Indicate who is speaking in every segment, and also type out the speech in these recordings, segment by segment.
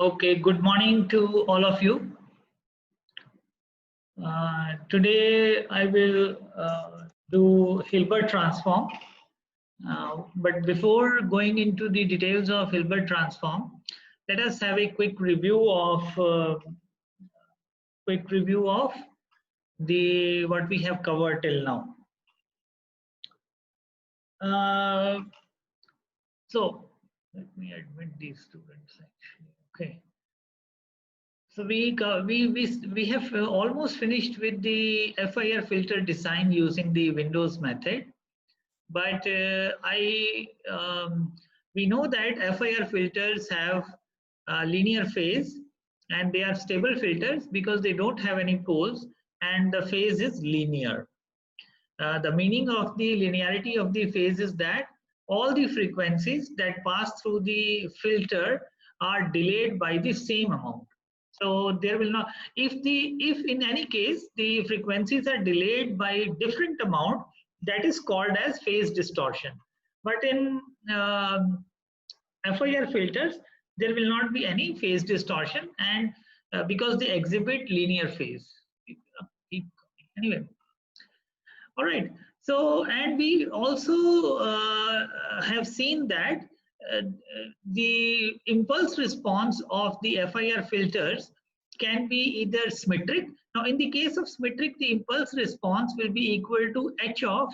Speaker 1: Okay, good morning to all of you. Today I will do Hilbert transform. But before going into the details of Hilbert transform, let us have a quick review of the what we have covered till now. So let me admit these students actually. Okay. So we have almost finished with the FIR filter design using the Windows method, but we know that FIR filters have linear phase and they are stable filters because they don't have any poles and the phase is linear. The meaning of the linearity of the phase is that all the frequencies that pass through the filter are delayed by the same amount. So there will not, if in any case the frequencies are delayed by different amount, that is called as phase distortion. But in FIR filters, there will not be any phase distortion, and because they exhibit linear phase. Anyway, all right. So, and we also have seen that the impulse response of the FIR filters can be either symmetric. Now, in the case of symmetric, the impulse response will be equal to h of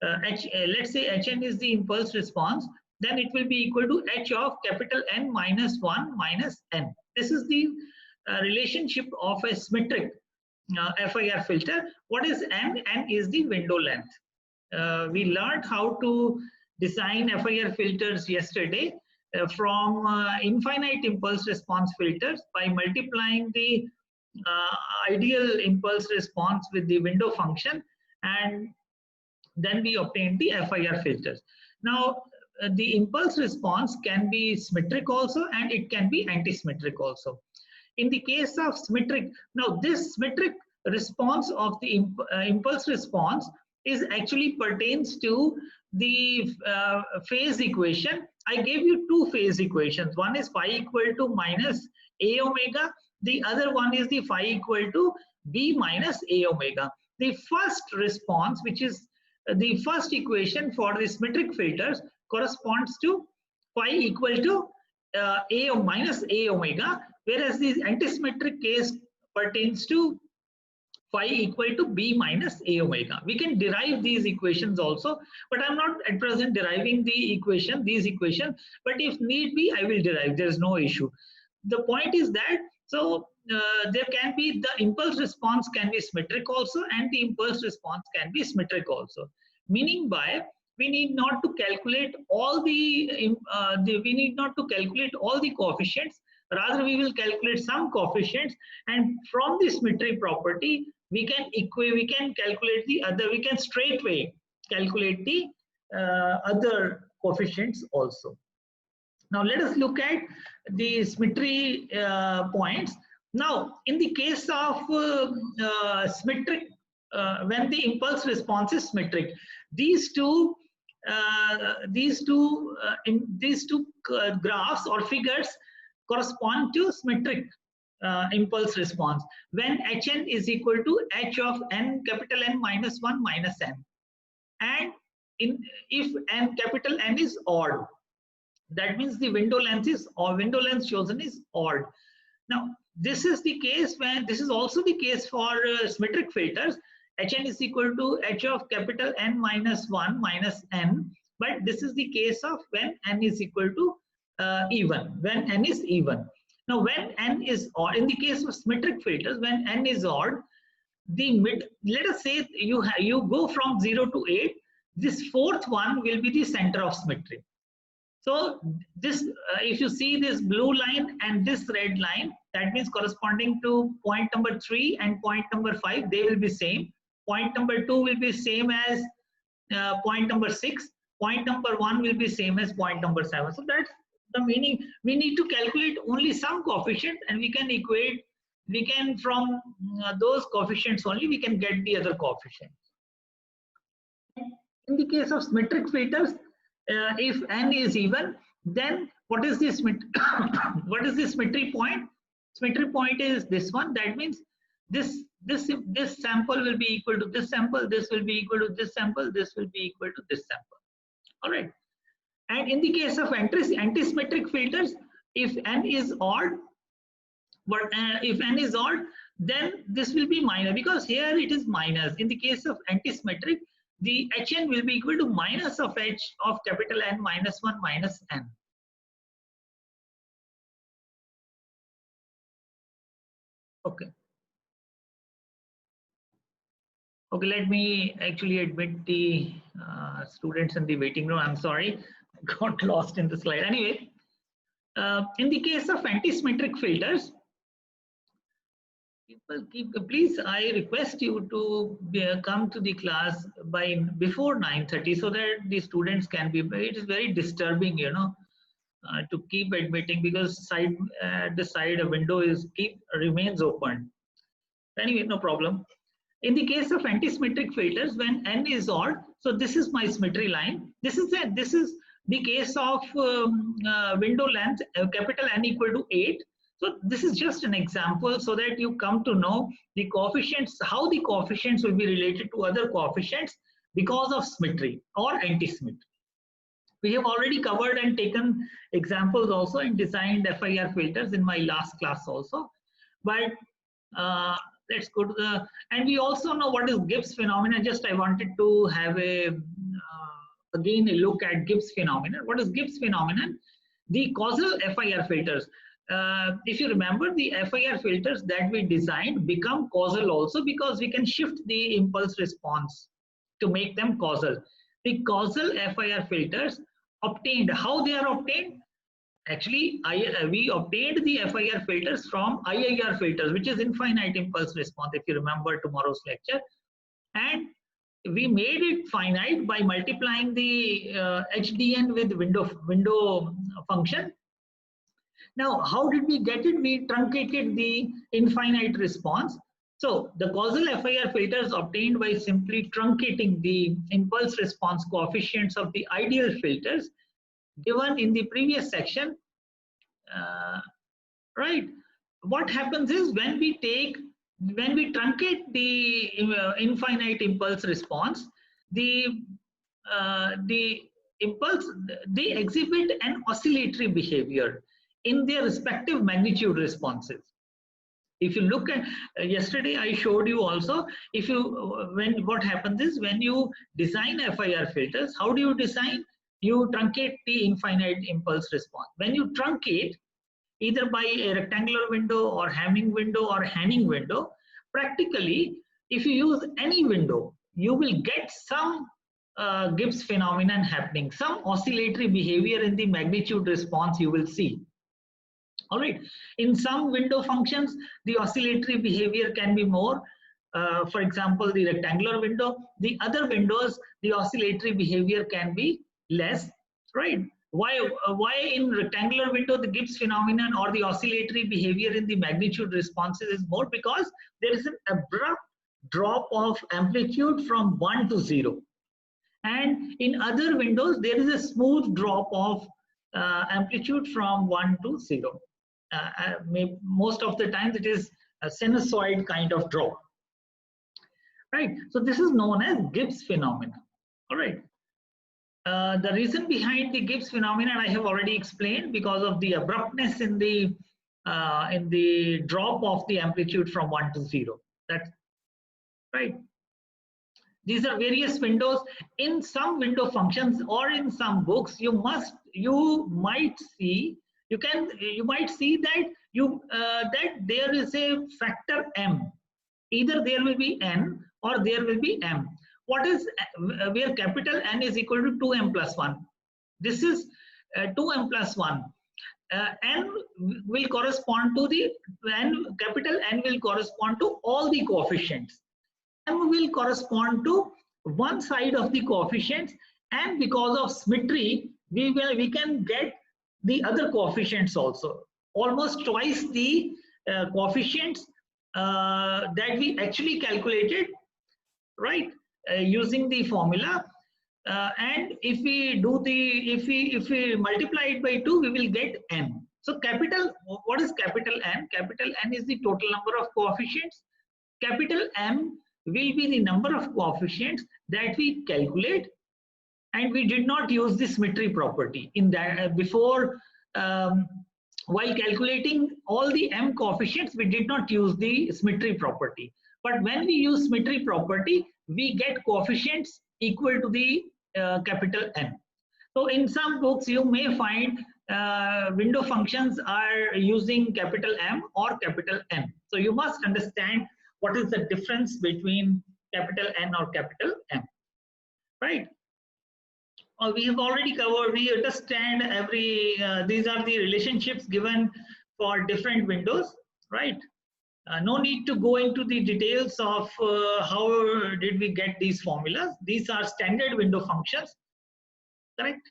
Speaker 1: let's say Hn is the impulse response, then it will be equal to h of capital N minus 1 minus n. This is the relationship of a symmetric FIR filter. What is n? N is the window length. We learned how to design FIR filters yesterday from infinite impulse response filters by multiplying the ideal impulse response with the window function, and then we obtained the FIR filters. Now, the impulse response can be symmetric also, and it can be anti-symmetric also. In the case of symmetric, now this symmetric response of the impulse response is actually pertains to the phase equation. I gave you two phase equations. One is phi equal to minus a omega. The other one is the phi equal to b minus a omega. The first response, which is the first equation for the symmetric filters, corresponds to phi equal to a minus a omega, whereas the antisymmetric case pertains to phi equal to b minus a omega. We can derive these equations also, but I'm not at present deriving these equations, but if need be, I will derive. There is no issue. The point is that, so there can be, the impulse response can be symmetric also, and the impulse response can be symmetric also. Meaning by, we need not to calculate all the coefficients. Rather, we will calculate some coefficients, and from the symmetry property, we can calculate the other. We can straightway calculate the other coefficients also. Now, let us look at the symmetry points. Now, in the case of symmetric, when the impulse response is symmetric, these two graphs or figures correspond to symmetric impulse response when Hn is equal to h of n capital N minus 1 minus n, and if n capital N is odd, that means the window length chosen is odd. Now, this is the case when, this is also the case for symmetric filters. Hn is equal to h of capital N minus 1 minus n, but this is the case of when n is equal to even, when n is even. Now, when n is odd, in the case of symmetric filters, when n is odd, let us say you go from 0 to 8, this fourth one will be the center of symmetry. So this, if you see this blue line and this red line, that means corresponding to point number 3 and point number 5, they will be same. Point number 2 will be same as point number 6. Point number 1 will be same as point number 7. So that's the meaning. We need to calculate only some coefficient, and we can equate. We can, from those coefficients only, we can get the other coefficients. In the case of symmetric filters, if n is even, Then what is this what is the symmetry point? Symmetry point is this one. That means this sample will be equal to this sample, this will be equal to this sample, this will be equal to this sample. All right. And in the case of anti-symmetric filters, if n is odd, but if n is odd, then this will be minus, because here it is minus. In the case of anti-symmetric, the Hn will be equal to minus of H of capital N minus 1 minus n. Okay. Okay, let me actually admit the students in the waiting room. I'm sorry, got lost in the slide. Anyway, in the case of anti-symmetric filters, please, I request you to come to the class by before 9:30 so that the students can be. It is very disturbing, you know, to keep admitting, because the side a window remains open. Anyway, no problem. In the case of anti-symmetric filters, when n is odd, so this is my symmetry line. This is the case of window length capital N equal to 8. So this is just an example so that you come to know the coefficients, how the coefficients will be related to other coefficients because of symmetry or anti-symmetry. We have already covered and taken examples also and designed FIR filters in my last class also. But let's go to the, and we also know what is Gibbs phenomenon. Just I wanted to have again a look at Gibbs phenomenon. What is Gibbs phenomenon? The causal FIR filters. If you remember, the FIR filters that we designed become causal also because we can shift the impulse response to make them causal. The causal FIR filters obtained, how they are obtained? Actually, we obtained the FIR filters from IIR filters, which is infinite impulse response, if you remember tomorrow's lecture. And we made it finite by multiplying the HDN with window function. Now, how did we get it? We truncated the infinite response. So the causal FIR filters obtained by simply truncating the impulse response coefficients of the ideal filters given in the previous section, right? What happens is when we truncate the infinite impulse response, the impulse, they exhibit an oscillatory behavior in their respective magnitude responses. If you look at yesterday, I showed you also. What happens is when you design FIR filters, how do you design? You truncate the infinite impulse response. When you truncate, either by a rectangular window or Hamming window or Hanning window, practically, if you use any window, you will get some Gibbs phenomenon happening, some oscillatory behavior in the magnitude response you will see. All right. In some window functions, the oscillatory behavior can be more. For example, the rectangular window. The other windows, the oscillatory behavior can be less, right? Why in rectangular window the Gibbs phenomenon or the oscillatory behavior in the magnitude responses is more? Because there is an abrupt drop of amplitude from 1 to 0. And in other windows, there is a smooth drop of amplitude from 1 to 0. Most of the time it is a sinusoid kind of drop, right? So this is known as Gibbs phenomenon. All right. The reason behind the Gibbs phenomenon I have already explained, because of the abruptness in the drop of the amplitude from 1 to 0. That's right. These are various windows. In some window functions or in some books, you might see that there is a factor m. Either there will be n or there will be m. What is where capital N is equal to 2m plus 1? This is 2m plus 1. N will correspond to capital N will correspond to all the coefficients. M will correspond to one side of the coefficients, and because of symmetry, we can get the other coefficients also. Almost twice the coefficients that we actually calculated, right? Using the formula. and if we do the if we multiply it by 2, we will get n. So capital, what is capital N? Capital N is the total number of coefficients. Capital M will be the number of coefficients that we calculate, and we did not use the symmetry property in that before. While calculating all the M coefficients, we did not use the symmetry property. But when we use symmetry property, we get coefficients equal to the capital M. So in some books, you may find window functions are using capital M or capital M. So you must understand what is the difference between capital N or capital M, right? We have already covered, we understand these are the relationships given for different windows, right? No need to go into the details of how did we get these formulas. These are standard window functions, correct?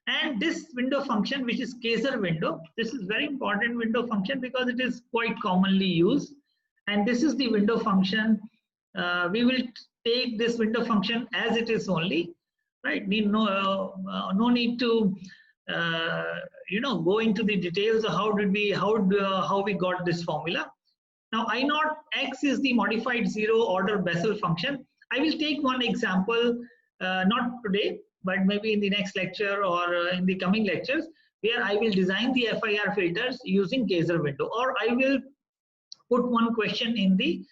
Speaker 1: And this window function, which is Kaiser window, this is very important window function because it is quite commonly used. And this is the window function. We will take this window function as it is only, right? No need to go into the details of how we got this formula. Now I naught x is the modified zero order Bessel function. I will take one example, not today, but maybe in the next lecture or in the coming lectures, where I will design the FIR filters using Kaiser window, or I will put one question in the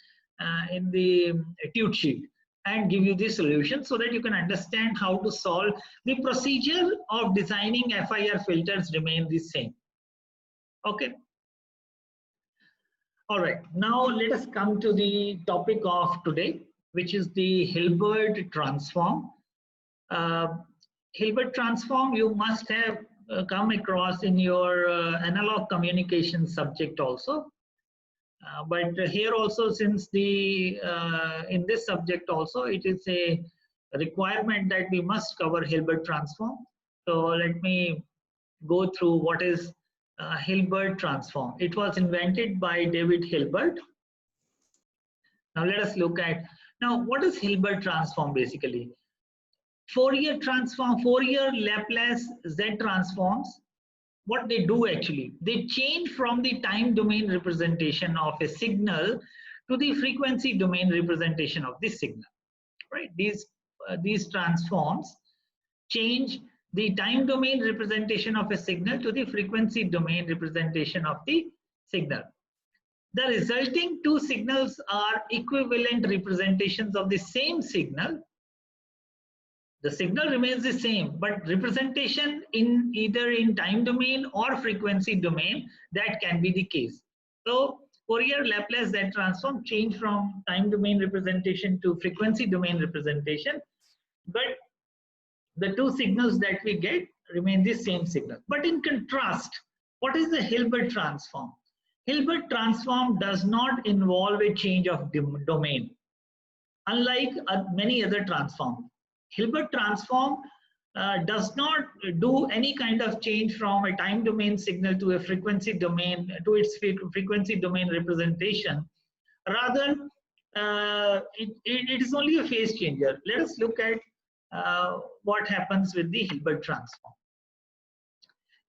Speaker 1: tute sheet and give you the solution so that you can understand how to solve. The procedure of designing FIR filters remain the same. Okay. All right. Now let us come to the topic of today, which is the Hilbert transform. Hilbert transform you must have come across in your analog communication subject also. But here also, since in this subject also, it is a requirement that we must cover Hilbert transform. So let me go through what is Hilbert transform. It was invented by David Hilbert. Now let us look at, now what is Hilbert transform basically? Fourier transform, Fourier Laplace Z transforms, what they do actually, they change from the time domain representation of a signal to the frequency domain representation of the signal, right? These transforms change the time domain representation of a signal to the frequency domain representation of the signal. The resulting two signals are equivalent representations of the same signal. The signal remains the same, but representation in either in time domain or frequency domain, that can be the case. So Fourier Laplace Z transform change from time domain representation to frequency domain representation, but the two signals that we get remain the same signal. But in contrast, what is the Hilbert transform? Hilbert transform does not involve a change of domain, unlike many other transforms. Hilbert transform does not do any kind of change from a time domain signal to a frequency domain, to its frequency domain representation. Rather, it is only a phase changer. Let us look at what happens with the Hilbert transform.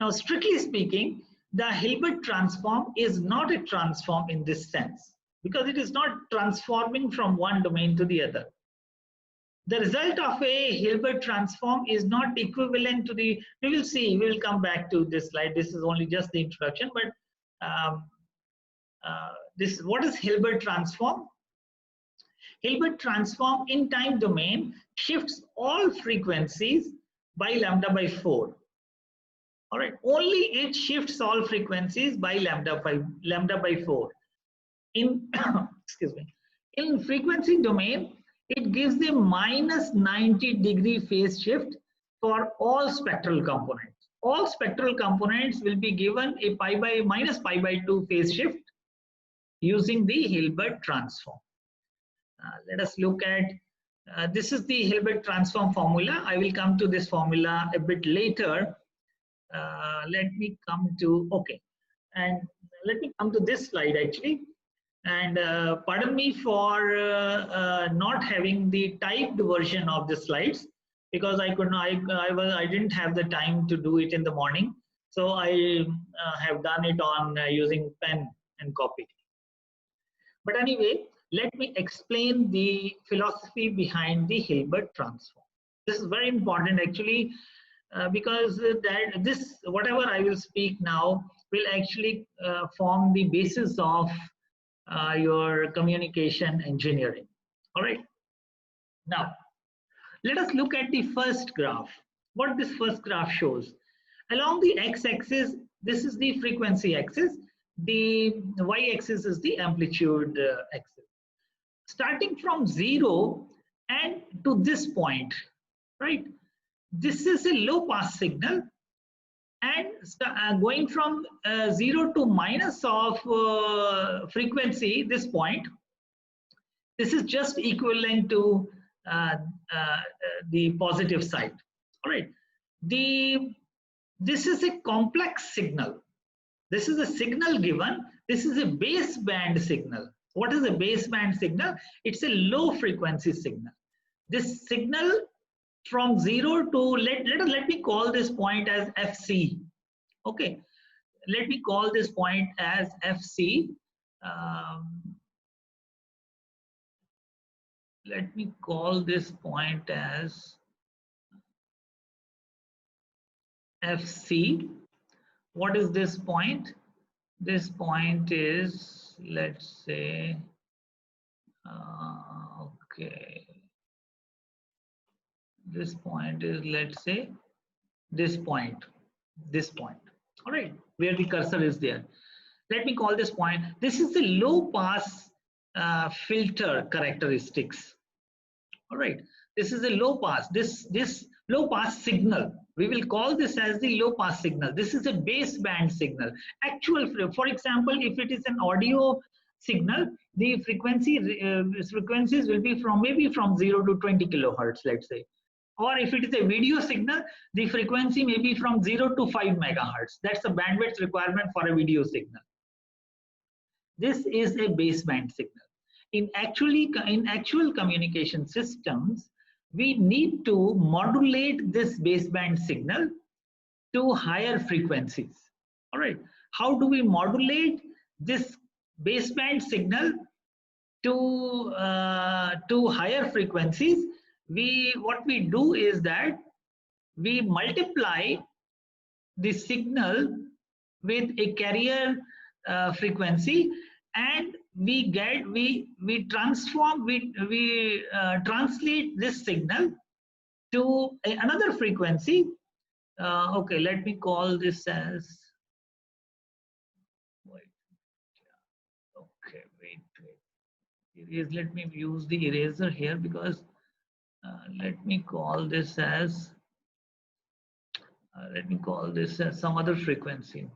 Speaker 1: Now, strictly speaking, the Hilbert transform is not a transform in this sense, because it is not transforming from one domain to the other. The result of a Hilbert transform is not equivalent to the, we will see, we will come back to this slide. This is only just the introduction, but what is Hilbert transform? Hilbert transform in time domain shifts all frequencies by lambda by 4. All right, only it shifts all frequencies by lambda by 4. In excuse me, in frequency domain, it gives the minus 90-degree phase shift for all spectral components. All spectral components will be given a minus pi by 2 phase shift using the Hilbert transform. Let us look at, this is the Hilbert transform formula. I will come to this formula a bit later. Let me come to, okay, and let me come to this slide actually. And pardon me for not having the typed version of the slides. because I could not, I didn't have the time to do it in the morning. So I have done it on using pen and copy. But anyway, let me explain the philosophy behind the Hilbert transform. This is very important actually, because that this whatever I will speak now will actually form the basis of your communication engineering. All right. Now, let us look at the first graph. What this first graph shows. Along the x-axis, this is the frequency axis. The y-axis is the amplitude axis. Starting from 0 and to this point, right? This is a low pass signal, and going from 0 to minus of frequency, this point, this is just equivalent to the positive side. All right. This is a complex signal. This is a signal given. This is a baseband signal. What is a baseband signal? It's a low frequency signal. This signal from 0 to, let me call this point as FC. Okay. Let me call this point as FC. Let me call this point as FC. What is this point? This point is, let's say, okay. This point is, let's say, this point. All right, where the cursor is there. Let me call this point. This is the low pass filter characteristics. All right, this is a low pass. This low pass signal, we will call this as the low pass signal. This is a baseband signal. Actual, for example, if it is an audio signal, the frequencies will be from maybe from 0 to 20 kilohertz, let's say. Or if it is a video signal, the frequency may be from 0 to 5 megahertz. That's the bandwidth requirement for a video signal. This is a baseband signal. In actual communication systems, we need to modulate this baseband signal to higher frequencies. All right. How do we modulate this baseband signal to higher frequencies? What we do is that we multiply the signal with a carrier frequency, and we translate this signal to another frequency. Okay, let me call this as, okay, wait. Let me use the eraser here, because let me call this as some other frequency.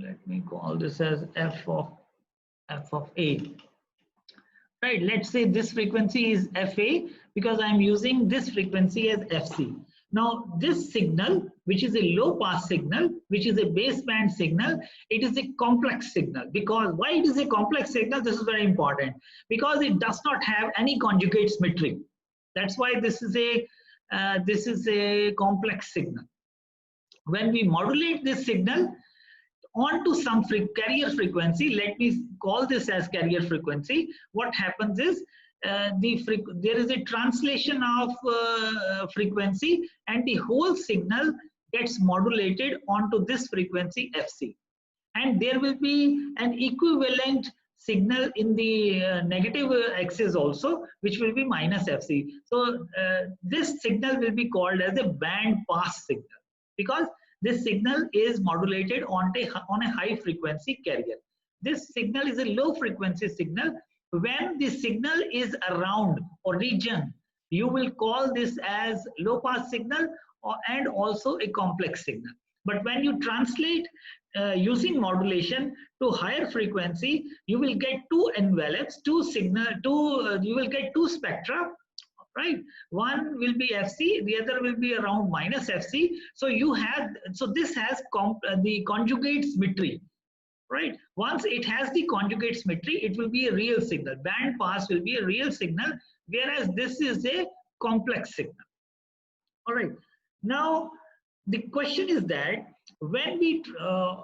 Speaker 1: Let me call this as f of a. Right, let's say this frequency is fa, because I'm using this frequency as fc. Now this signal, which is a low pass signal, which is a baseband signal, it is a complex signal. Because why it is a complex signal? This is very important, because it does not have any conjugate symmetry. That's why this is a complex signal. When we modulate this signal onto some carrier frequency, let me call this as carrier frequency, what happens is there is a translation of frequency, and the whole signal gets modulated onto this frequency fc, and there will be an equivalent signal in the negative axis also, which will be minus fc. So this signal will be called as a band pass signal, because this signal is modulated on a high frequency carrier. This signal is a low frequency signal. When the signal is around or region, you will call this as low pass signal and also a complex signal. But when you translate using modulation to higher frequency, you will get two envelopes, you will get two spectra. Right, one will be fc, the other will be around minus fc. So this has the conjugate symmetry. Right, once it has the conjugate symmetry, it will be a real signal. Band pass will be a real signal whereas this is a complex signal. All right. Now, the question is that when we,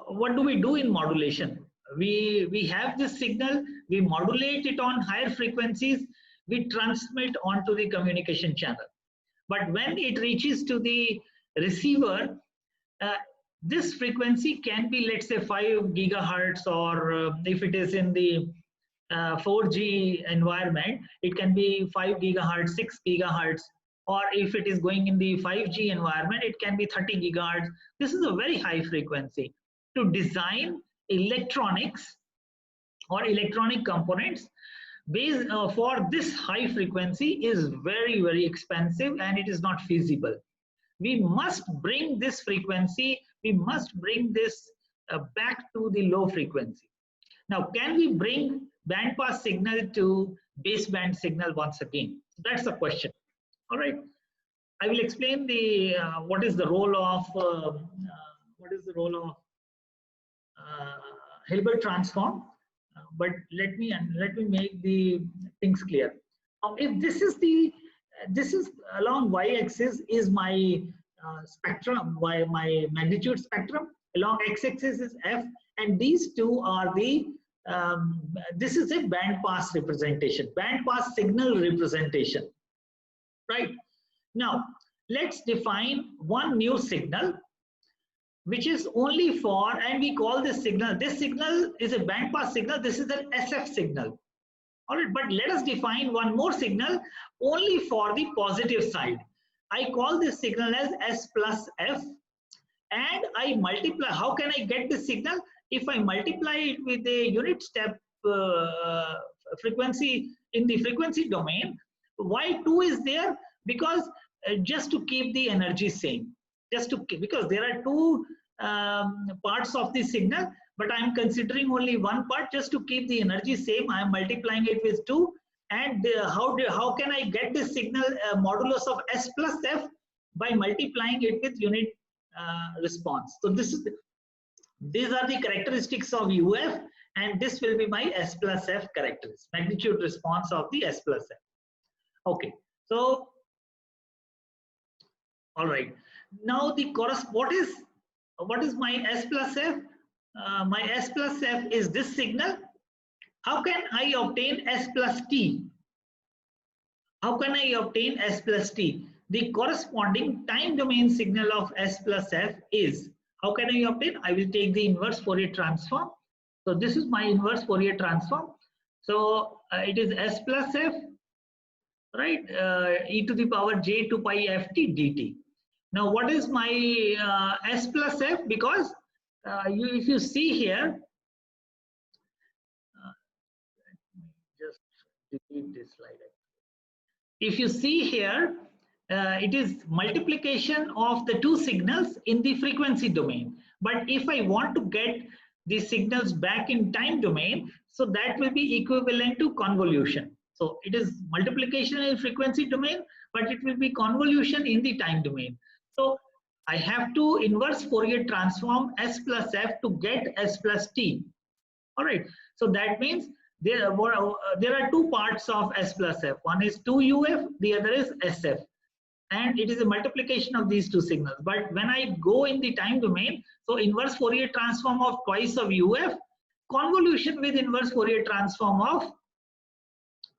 Speaker 1: what do we do in modulation? We have this signal, we modulate it on higher frequencies, we transmit onto the communication channel. But when it reaches to the receiver, uh, this frequency can be, let's say, 5 gigahertz, or if it is in the 4G environment, it can be 5 gigahertz, 6 gigahertz, or if it is going in the 5G environment, it can be 30 gigahertz. This is a very high frequency. To design electronics or electronic components based for this high frequency is very, very expensive, and it is not feasible. We must bring this frequency, we must bring this back to the low frequency. Now, can we bring band pass signal to baseband signal once again? That's the question. All right. I will explain the what is the role of Hilbert transform. But let me make the things clear. If this is the this is along y-axis is my spectrum, my magnitude spectrum. Along x-axis is f, and these two are the this is a band pass representation, band pass signal representation. Right. Now, let's define one new signal, which is only for, and we call this signal is a band pass signal, this is an SF signal. All right, but let us define one more signal only for the positive side. I call this signal as S plus F, and I multiply. How can I get this signal? If I multiply it with a unit step frequency in the frequency domain, Y2 is there because just to keep the energy same, because there are two parts of the signal, but I am considering only one part. Just to keep the energy same, I am multiplying it with 2. And how can I get this signal modulus of S plus F? By multiplying it with unit response. So these are the characteristics of UF, and this will be my S plus F characteristics, magnitude response of the S plus F. Okay, so all right. Now the what is my S plus F? My S plus F is this signal. How can I obtain S plus T? How can I obtain S plus T? The corresponding time domain signal of S plus F is, how can I obtain? I will take the inverse Fourier transform. So this is my inverse Fourier transform. So it is S plus F, right? E to the power j 2 pi ft dt. Now, what is my S plus F? Because if you see here, just delete this slide. If you see here, it is multiplication of the two signals in the frequency domain. But if I want to get the signals back in time domain, so that will be equivalent to convolution. So it is multiplication in frequency domain, but it will be convolution in the time domain. So I have to inverse Fourier transform S plus F to get S plus T. All right. So that means there are two parts of S plus F. One is 2UF, the other is SF. And it is a multiplication of these two signals. But when I go in the time domain, so inverse Fourier transform of twice of UF, convolution with inverse Fourier transform of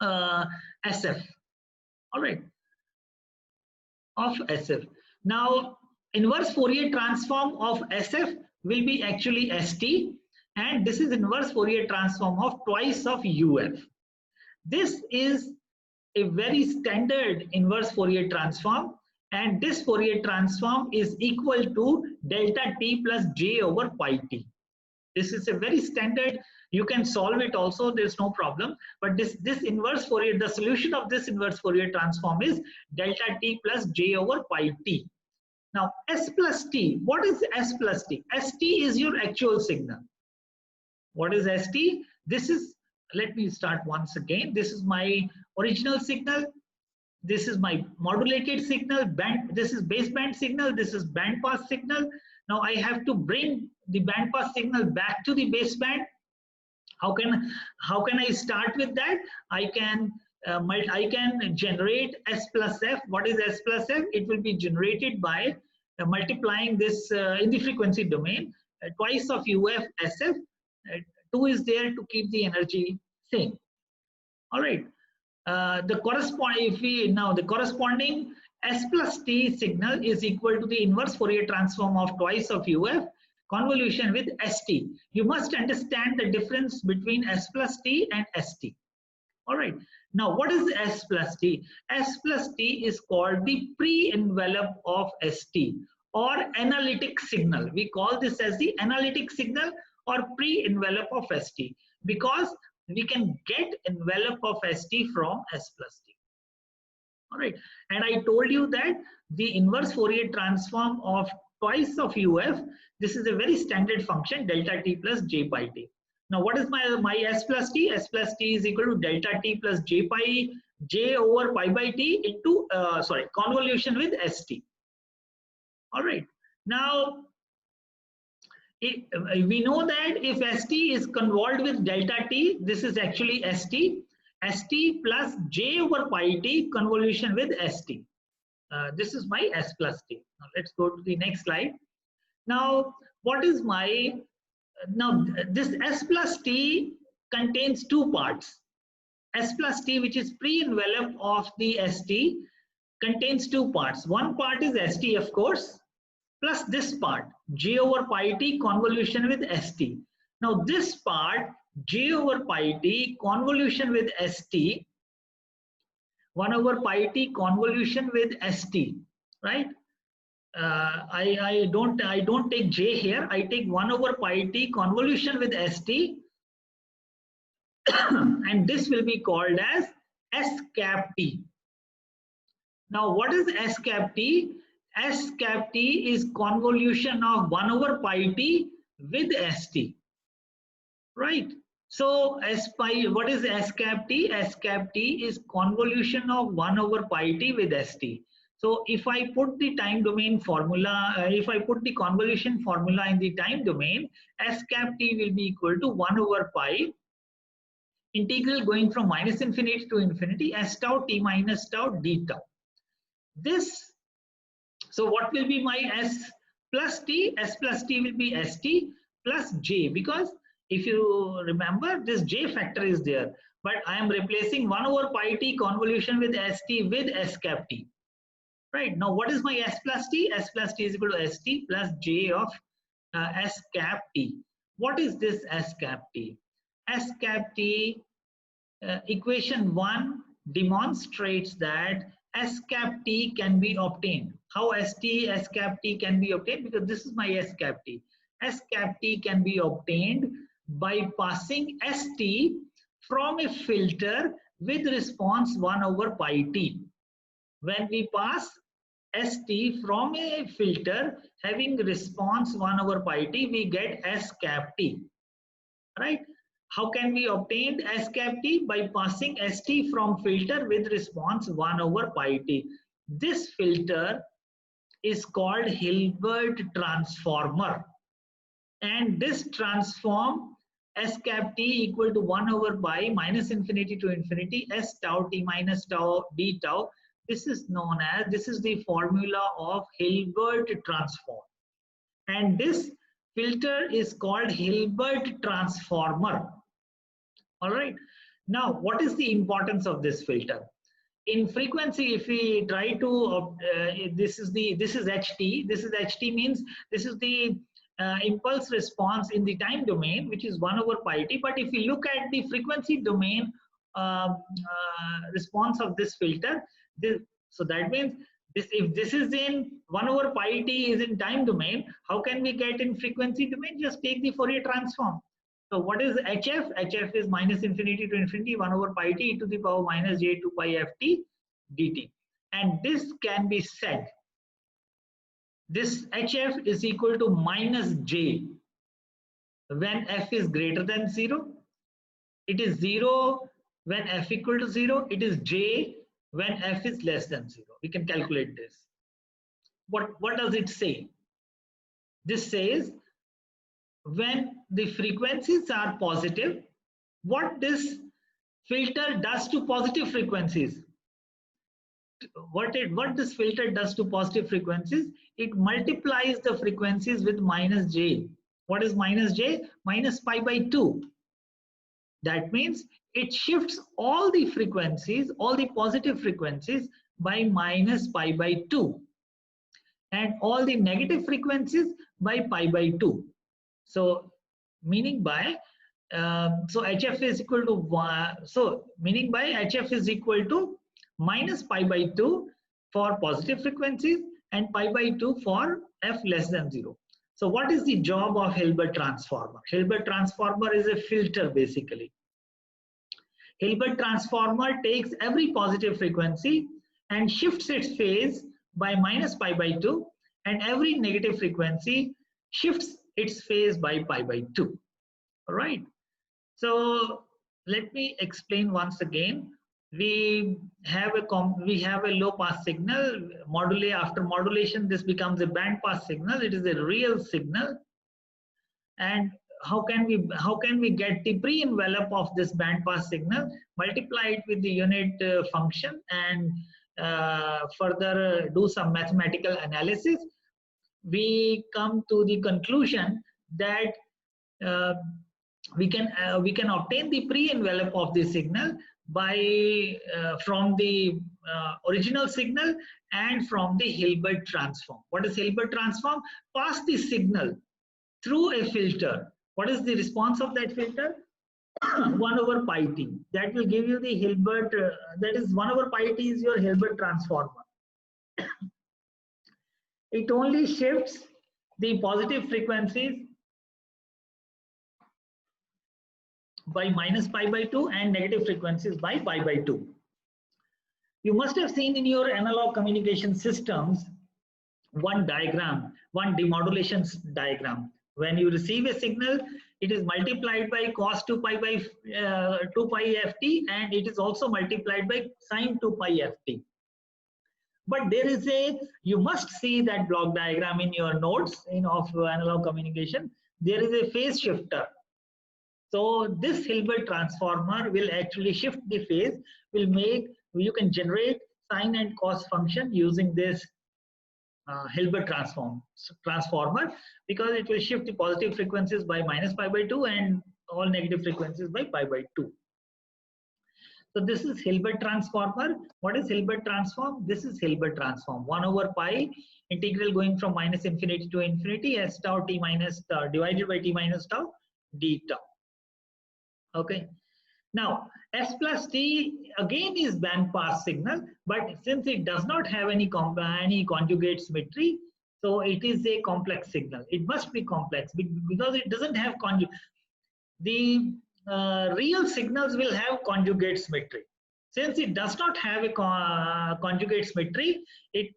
Speaker 1: SF. All right. Of SF. Now, inverse Fourier transform of SF will be actually ST, and this is inverse Fourier transform of twice of UF. This is a very standard inverse Fourier transform, and this Fourier transform is equal to delta t plus j over pi t. This is a very standard. You can solve it also, there's no problem. But this inverse Fourier, the solution of this inverse Fourier transform is delta t plus j over pi t. Now, S plus T, what is S plus T? ST is your actual signal. What is ST? This is, let me start once again. This is my original signal. This is my modulated signal. This is baseband signal. This is band pass signal. Now I have to bring the band pass signal back to the baseband. How can I start with that? I can I can generate S plus F. What is S plus F? It will be generated by multiplying this in the frequency domain, twice of UF SF. 2 is there to keep the energy same. All right. The corresponding S plus T signal is equal to the inverse Fourier transform of twice of UF convolution with ST. You must understand the difference between S plus T and ST. All right. Now, what is S plus T? S plus T is called the pre-envelope of ST or analytic signal. We call this as the analytic signal or pre-envelope of ST because we can get envelope of ST from S plus T. All right. And I told you that the inverse Fourier transform of twice of UF, this is a very standard function, delta T plus J pi T. Now, what is my S plus T? S plus T is equal to delta T plus J pi, J over pi by T into, convolution with ST. All right. Now, we know that if ST is convolved with delta T, this is actually ST. ST plus J over pi T convolution with ST. This is my S plus T. Now, let's go to the next slide. Now, what is my... Now, this S plus T contains two parts. S plus T, which is pre-envelope of the ST, contains two parts. One part is ST, of course, plus this part, J over pi T convolution with ST. Now, this part, J over pi T convolution with ST, 1 over pi T convolution with ST, right? I don't take J here. I take 1 over pi T convolution with ST, and this will be called as S cap T. Now, what is S cap T? S cap T is convolution of 1 over pi T with ST, right? So what is S cap T? S cap T is convolution of 1 over pi T with ST. So if I put the time domain formula, if I put the convolution formula in the time domain, S cap T will be equal to 1 over pi integral going from minus infinity to infinity S tau T minus tau d tau. This, so what will be my S plus T? S plus T will be ST plus J, because if you remember, this J factor is there, but I am replacing 1 over pi T convolution with ST with S cap T. Right. Now, what is my S plus T? S plus T is equal to ST plus J of S cap T. What is this S cap T? S cap T, equation 1 demonstrates that S cap T can be obtained. How S cap T can be obtained? Because this is my S cap T. S cap T can be obtained by passing ST from a filter with response 1 over pi T. When we pass ST from a filter having response 1 over pi T, we get S cap T, right? How can we obtain S cap T? By passing ST from filter with response 1 over pi T. This filter is called Hilbert transformer, and this transform S cap T equal to 1 over pi minus infinity to infinity S tau T minus tau d tau. This is known as, this is the formula of Hilbert transform, and this filter is called Hilbert transformer. All right. Now, what is the importance of this filter? In frequency, if we try to, this is HT. This is HT means this is the impulse response in the time domain, which is 1 over pi T. But if we look at the frequency domain response of this filter, so that means if this is in 1 over pi T is in time domain, how can we get in frequency domain? Just take the Fourier transform. So what is HF? HF is minus infinity to infinity 1 over pi T to the power minus j 2 pi ft dt. And this can be said, this HF is equal to minus j when f is greater than 0. It is 0 when f equal to 0. It is j when f is less than 0. We can calculate this. What does it say? This says when the frequencies are positive, what this filter does to positive frequencies. What this filter does to positive frequencies, it multiplies the frequencies with minus j. What is minus j? Minus pi by 2. That means it shifts all the frequencies, all the positive frequencies by minus pi by 2, and all the negative frequencies by pi by 2. So meaning by so HF is equal to 1. So meaning by HF is equal to minus pi by 2 for positive frequencies and pi by 2 for f less than 0. So what is the job of Hilbert transformer? Hilbert transformer is a filter basically. Hilbert transformer takes every positive frequency and shifts its phase by minus pi by 2, and every negative frequency shifts its phase by pi by 2. All right. So let me explain once again. We have a low pass signal. After modulation, this becomes a band pass signal. It is a real signal. And how can we get the pre-envelope of this band pass signal? Multiply it with the unit function and further do some mathematical analysis. We come to the conclusion that we can obtain the pre-envelope of the signal by from the original signal and from the Hilbert transform. What is Hilbert transform? Pass the signal through a filter. What is the response of that filter? 1 over pi t. That will give you the Hilbert, that is 1 over pi t is your Hilbert transformer. It only shifts the positive frequencies by minus pi by 2 and negative frequencies by pi by 2. You must have seen in your analog communication systems one diagram, one demodulation diagram. When you receive a signal, it is multiplied by cos 2 pi by 2 pi ft, and it is also multiplied by sine 2 pi ft. But there is you must see that block diagram in your notes of analog communication. There is a phase shifter. So this Hilbert transformer will actually shift the phase, you can generate sine and cos function using this Hilbert transformer, because it will shift the positive frequencies by minus pi by 2 and all negative frequencies by pi by 2. So this is Hilbert transformer. What is Hilbert transform? This is Hilbert transform. 1 over pi integral going from minus infinity to infinity, s tau t minus tau divided by t minus tau d tau. Okay. Now s plus t again is band pass signal, but since it does not have any conjugate symmetry, so it is a complex signal. It must be complex because it doesn't have conjugate. The real signals will have conjugate symmetry. Since it does not have a conjugate symmetry, it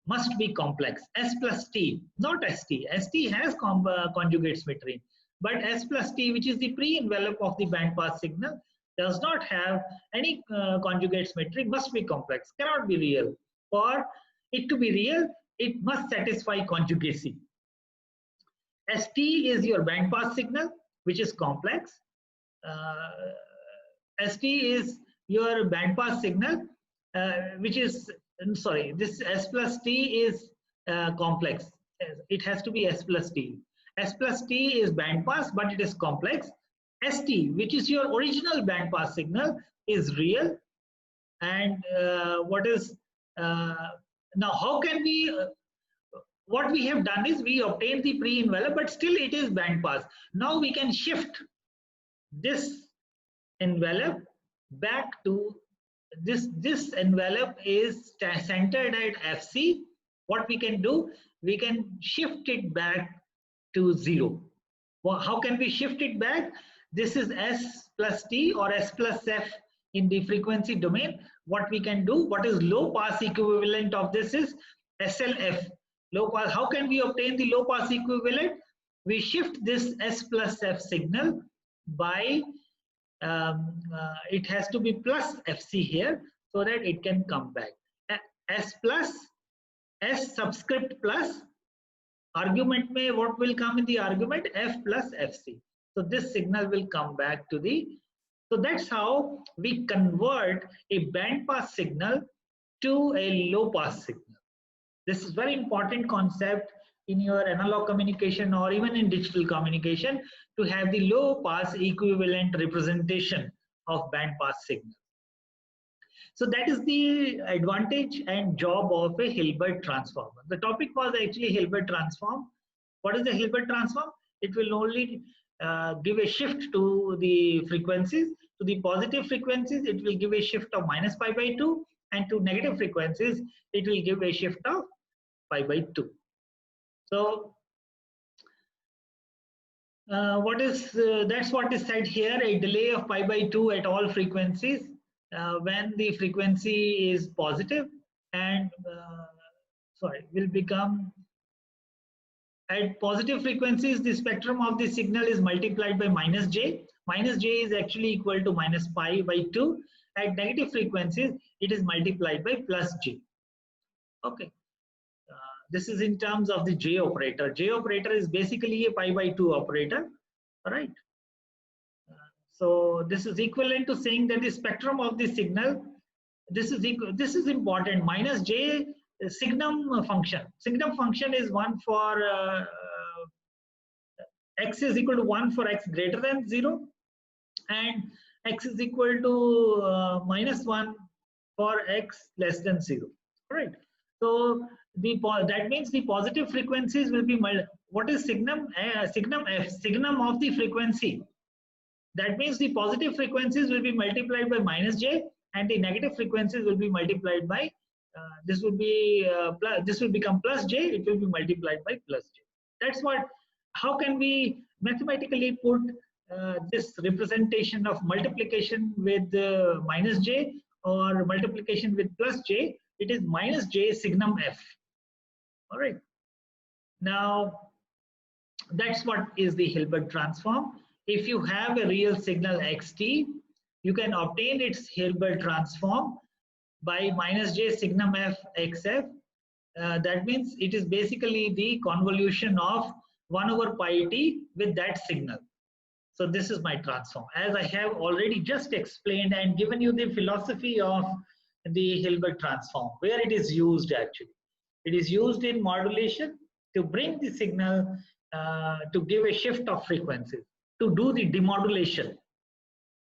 Speaker 1: must be complex. S plus t, not st. St has conjugate symmetry, but s plus t, which is the pre-envelope of the band pass signal, does not have any conjugate symmetry, must be complex, cannot be real. For it to be real, it must satisfy conjugacy. St is your band pass signal, which is complex. St is your band pass signal, which is, sorry, this s plus t is complex. It has to be s plus t. S plus t is band pass, but it is complex. St, which is your original band pass signal, is real. And what is now? How can we? What we have done is we obtained the pre-envelope, but still it is band pass. Now we can shift this envelope back to this. This envelope is centered at Fc. What we can do? We can shift it back to 0. Well, how can we shift it back? This is s plus t or s plus f in the frequency domain. What we can do, what is low pass equivalent of this is SLF. Low pass. How can we obtain the low pass equivalent? We shift this s plus f signal by it has to be plus fc here so that it can come back. S plus s subscript plus argument may, what will come in the argument? F plus fc. So this signal will come back to the So that's how we convert a band pass signal to a low pass signal. This is very important concept in your analog communication or even in digital communication, to have the low pass equivalent representation of band pass signal. So that is the advantage and job of a Hilbert transformer. The topic was actually Hilbert transform. What is the Hilbert transform? It will only give a shift to the frequencies. To the positive frequencies, it will give a shift of minus pi by 2, and to negative frequencies, it will give a shift of pi by 2. So that's what is said here, a delay of pi by 2 at all frequencies when the frequency is positive, and will become at positive frequencies, the spectrum of the signal is multiplied by minus j. Minus j is actually equal to minus pi by 2. At negative frequencies, it is multiplied by plus j. Okay. This is in terms of the j operator. J operator is basically a pi by 2 operator. All right. So this is equivalent to saying that the spectrum of the signal, this is important. Minus j signum function. Signum function is 1 for x is equal to 1 for x greater than 0, and x is equal to minus 1 for x less than 0. All right. So that means the positive frequencies will be what is signum? Signum f, signum of the frequency. That means the positive frequencies will be multiplied by minus j, and the negative frequencies will be multiplied by this will become plus j. It will be multiplied by plus j. That's what. How can we mathematically put this representation of multiplication with minus j or multiplication with plus j? It is minus j signum f. All right. Now that's what is the Hilbert transform. If you have a real signal xt, you can obtain its Hilbert transform by minus j signum f xf. That means it is basically the convolution of 1 over pi t with that signal. So this is my transform, as I have already just explained and given you the philosophy of the Hilbert transform, where it is used actually. It is used in modulation to bring the signal to give a shift of frequencies, to do the demodulation,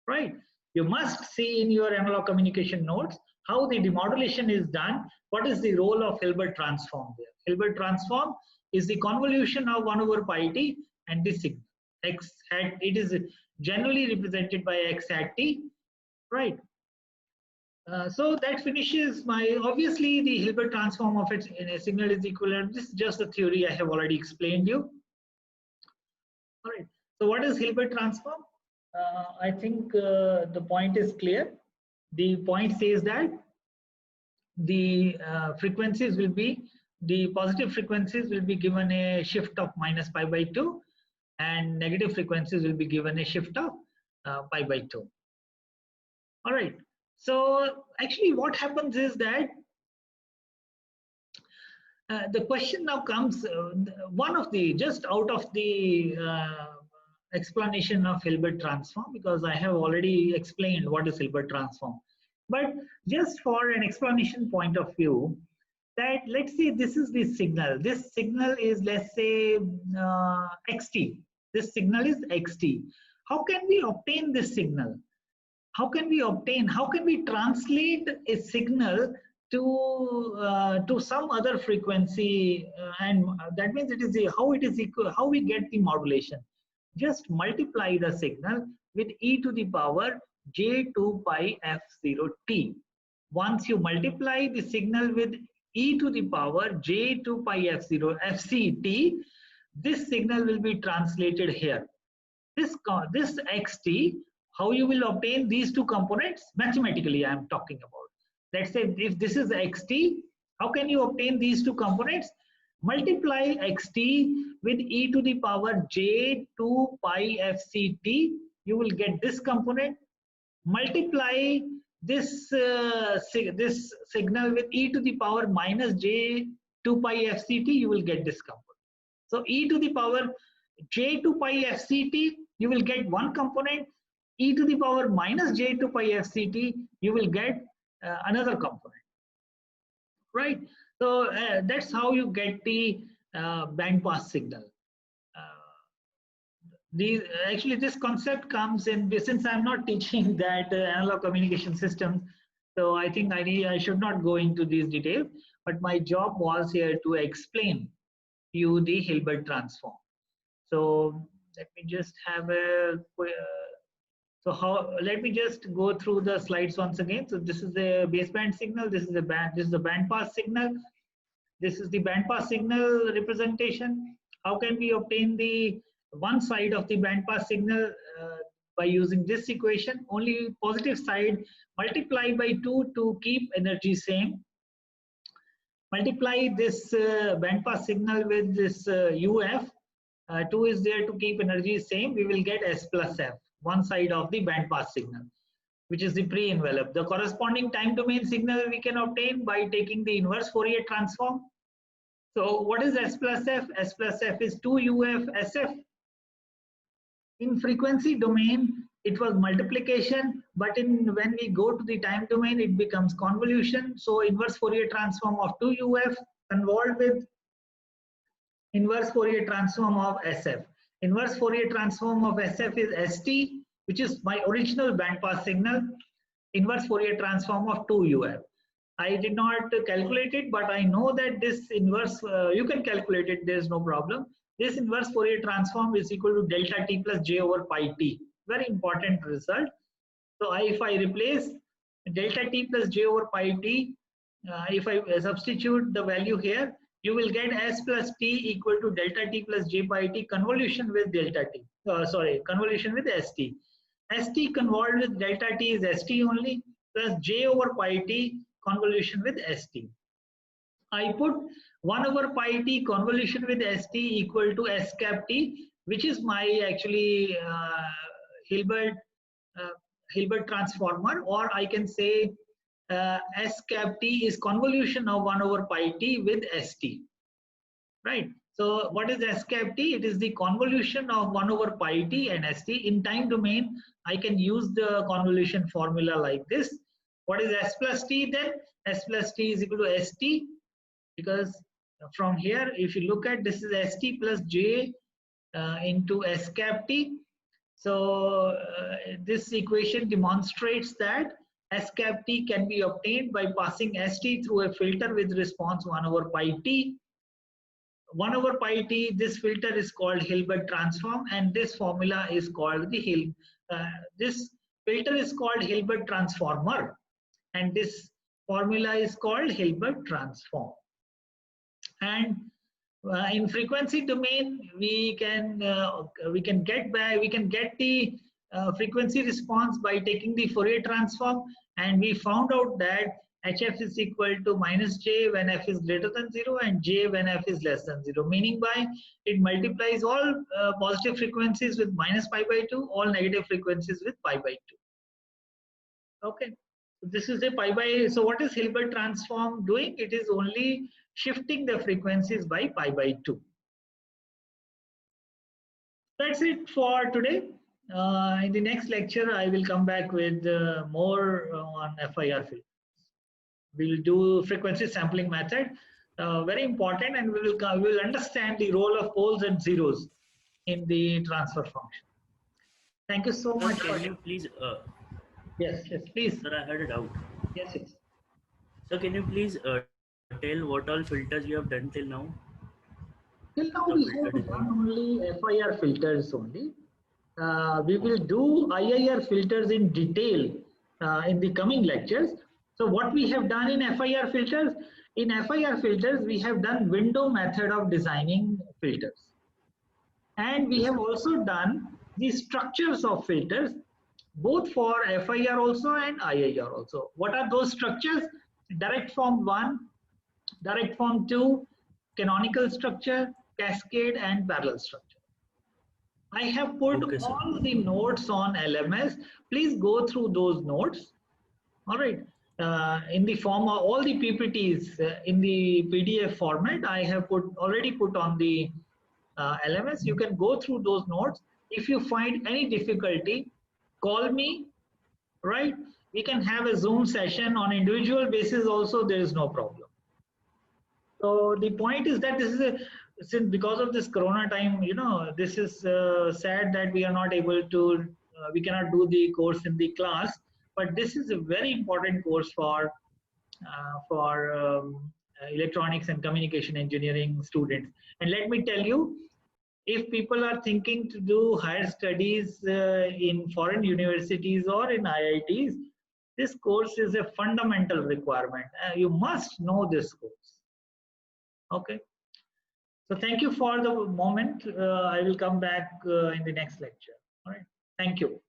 Speaker 1: right? You must see in your analog communication notes how the demodulation is done. What is the role of Hilbert transform there? Hilbert transform is the convolution of 1 over pi t and the signal x hat. It is generally represented by x hat t, right? So that finishes my, obviously the Hilbert transform of it in a signal is equivalent. This is just a theory I have already explained you. All right. So what is Hilbert transform? I think the point is clear. The point says that the frequencies will be, the positive frequencies will be given a shift of minus pi by 2, and negative frequencies will be given a shift of pi by 2. All right. So actually what happens is that the question now comes, one of the, just out of the explanation of Hilbert transform, because I have already explained what is Hilbert transform. But just for an explanation point of view, that let's say this is the signal. This signal is, let's say, xt. This signal is xt. How can we obtain this signal? How can we translate a signal to some other frequency, and that means it is how it is equal, how we get the modulation. Just multiply the signal with e to the power j2 pi f0 t. Once you multiply the signal with e to the power j2 pi f0 fct, this signal will be translated here. This xt, how you will obtain these two components mathematically I am talking about. Let's say if this is xt, how can you obtain these two components? Multiply xt with e to the power j2 pi fct, you will get this component. Multiply this this signal with e to the power minus j2 pi fct, you will get this component. So e to the power j2 pi fct, you will get one component. e to the power minus j2 pi fct, you will get another component, right? So that's how you get the band pass signal. Actually this concept comes in, since I'm not teaching that analog communication systems, so I think I should not go into these details, but my job was here to explain you the Hilbert transform. So let me just have a let me just go through the slides once again. So this is the baseband signal, this is the band pass signal, this is the band pass signal representation. How can we obtain the one side of the band pass signal by using this equation? Only positive side multiply by 2 to keep energy same. Multiply this band pass signal with this UF. 2 is there to keep energy same. We will get S plus F, one side of the band pass signal, which is the pre-envelope. The corresponding time domain signal we can obtain by taking the inverse Fourier transform. So what is S plus F? S plus F is 2UF SF. In frequency domain, it was multiplication, but when we go to the time domain, it becomes convolution. So inverse Fourier transform of 2UF convolved with inverse Fourier transform of SF. Inverse Fourier transform of SF is ST, which is my original band pass signal. Inverse Fourier transform of 2UF. I did not calculate it, but I know that this inverse, you can calculate it, there's no problem. This inverse Fourier transform is equal to delta t plus j over pi t. Very important result. So if I replace delta t plus j over pi t, if I substitute the value here, you will get S plus t equal to delta t plus j pi t convolution with delta t. Convolution with st. St convolved with delta t is st only, plus j over pi t convolution with st. I put 1 over pi t convolution with st equal to S cap t, which is my actually Hilbert transformer, or I can say S cap t is convolution of 1 over pi t with st, right? So what is S cap t? It is the convolution of 1 over pi t and st. In time domain, I can use the convolution formula like this. What is S plus t then? S plus t is equal to st, because from here, if you look at, this is st plus j into S cap t. So this equation demonstrates that S cap t can be obtained by passing st through a filter with response 1 over pi t. 1 over pi t, this filter is called Hilbert transform, and this formula is called the this filter is called Hilbert transformer, and this formula is called Hilbert transform. And in frequency domain, we can get the frequency response by taking the Fourier transform, and we found out that HF is equal to minus j when f is greater than 0 and j when f is less than 0, meaning by it multiplies all positive frequencies with minus pi by 2, all negative frequencies with pi by 2. Okay, so this is a pi by, so what is Hilbert transform doing? It is only shifting the frequencies by pi by 2. That's it for today. In the next lecture, I will come back with more on FIR field. We will do frequency sampling method, very important, and we will understand the role of poles and zeros in the transfer function. Thank you so much.
Speaker 2: Can you please?
Speaker 1: Yes, please.
Speaker 2: Sir, I had a doubt.
Speaker 1: Yes.
Speaker 2: So can you please tell what all filters you have done till now?
Speaker 1: Till now we have done only FIR filters only. We will do IIR filters in detail in the coming lectures. So what we have done in FIR filters, we have done window method of designing filters. And we have also done the structures of filters, both for FIR also and IIR also. What are those structures? Direct form 1, direct form 2, canonical structure, cascade, and parallel structure. I have put all the notes on LMS. Please go through those notes. All right. In the form of all the PPTs in the PDF format, I have already put on the LMS. You can go through those notes. If you find any difficulty, call me, right? We can have a Zoom session on individual basis also, there is no problem. So the point is that this is a, since because of this corona time, this is sad that we are not able to, we cannot do the course in the class, but this is a very important course for electronics and communication engineering students. And let me tell you, if people are thinking to do higher studies in foreign universities or in IITs, this course is a fundamental requirement. You must know this course. Okay. So thank you for the moment. I will come back in the next lecture. All right. Thank you.